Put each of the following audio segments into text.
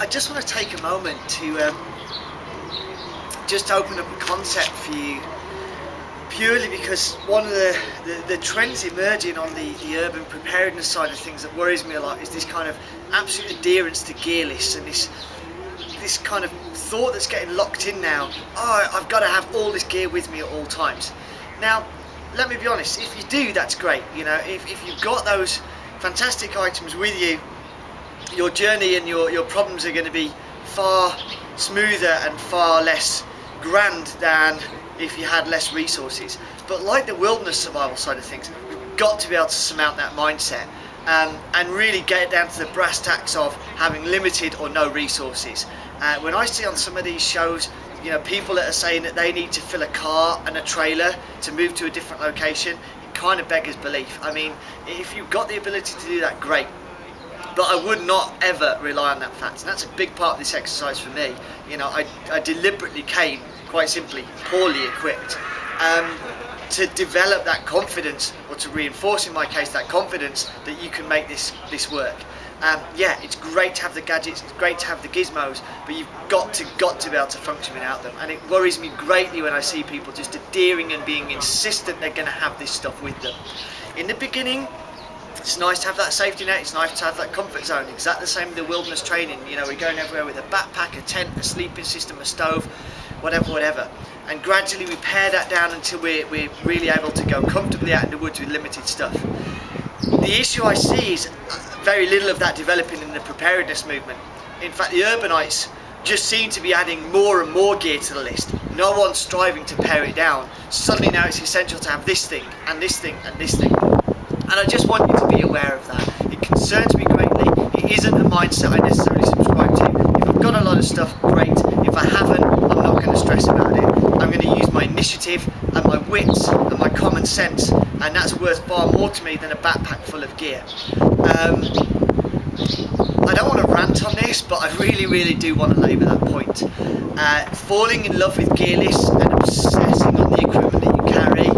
I just want to take a moment to just open up a concept for you, purely because one of the trends emerging on the urban preparedness side of things that worries me a lot is this kind of absolute adherence to gear lists, and this kind of thought that's getting locked in now. Oh, I've got to have all this gear with me at all times. Now, let me be honest, if you do, that's great. You know, if you've got those fantastic items with you, your journey and your problems are going to be far smoother and far less grand than if you had less resources. But like the wilderness survival side of things, we've got to be able to surmount that mindset and really get it down to the brass tacks of having limited or no resources. When I see on some of these shows, you know, people that are saying that they need to fill a car and a trailer to move to a different location, it kind of beggars belief. I mean, if you've got the ability to do that, great. But I would not ever rely on that fact, and that's a big part of this exercise for me. You know, I deliberately came, quite simply, poorly equipped to develop that confidence, or to reinforce in my case that confidence that you can make this work. Yeah, it's great to have the gadgets, it's great to have the gizmos, but you've got to be able to function without them. And it worries me greatly when I see people just adhering and being insistent they're going to have this stuff with them. In the beginning, it's nice to have that safety net, it's nice to have that comfort zone. Exactly the same with the wilderness training. You know, we're going everywhere with a backpack, a tent, a sleeping system, a stove, whatever. And gradually we pare that down until we're really able to go comfortably out in the woods with limited stuff. The issue I see is very little of that developing in the preparedness movement. In fact, the urbanites just seem to be adding more and more gear to the list. No one's striving to pare it down. Suddenly now it's essential to have this thing, and this thing, and this thing. And I just want you to be aware of that. It concerns me greatly. It isn't a mindset I necessarily subscribe to. If I've got a lot of stuff, great. If I haven't, I'm not going to stress about it. I'm going to use my initiative and my wits and my common sense, and that's worth far more to me than a backpack full of gear. I don't want to rant on this, but I really do want to labour that point. Falling in love with gear lists and obsessing on the equipment that you carry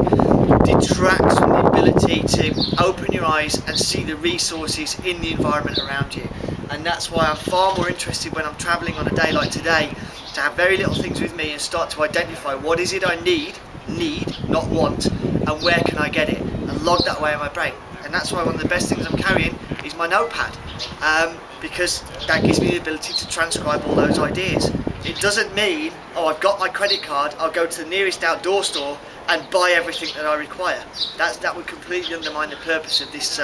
detracts from the ability to open your eyes and see the resources in the environment around you. And that's why I'm far more interested when I'm travelling on a day like today to have very little things with me and start to identify what is it I need, not want, and where can I get it, and log that away in my brain. And that's why one of the best things I'm carrying is my notepad, because that gives me the ability to transcribe all those ideas. It doesn't mean, oh, I've got my credit card, I'll go to the nearest outdoor store and buy everything that I require. That would completely undermine the purpose of this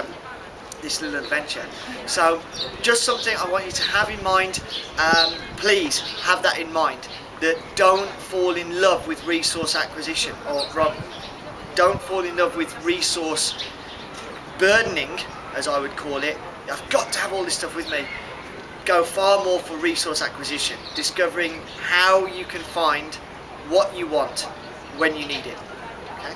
little adventure. So just something I want you to have in mind. Please have that in mind, that don't fall in love with resource acquisition, or rather, don't fall in love with resource burdening, as I would call it. I've got to have all this stuff with me. Go far more for resource acquisition, discovering how you can find what you want when you need it. Okay?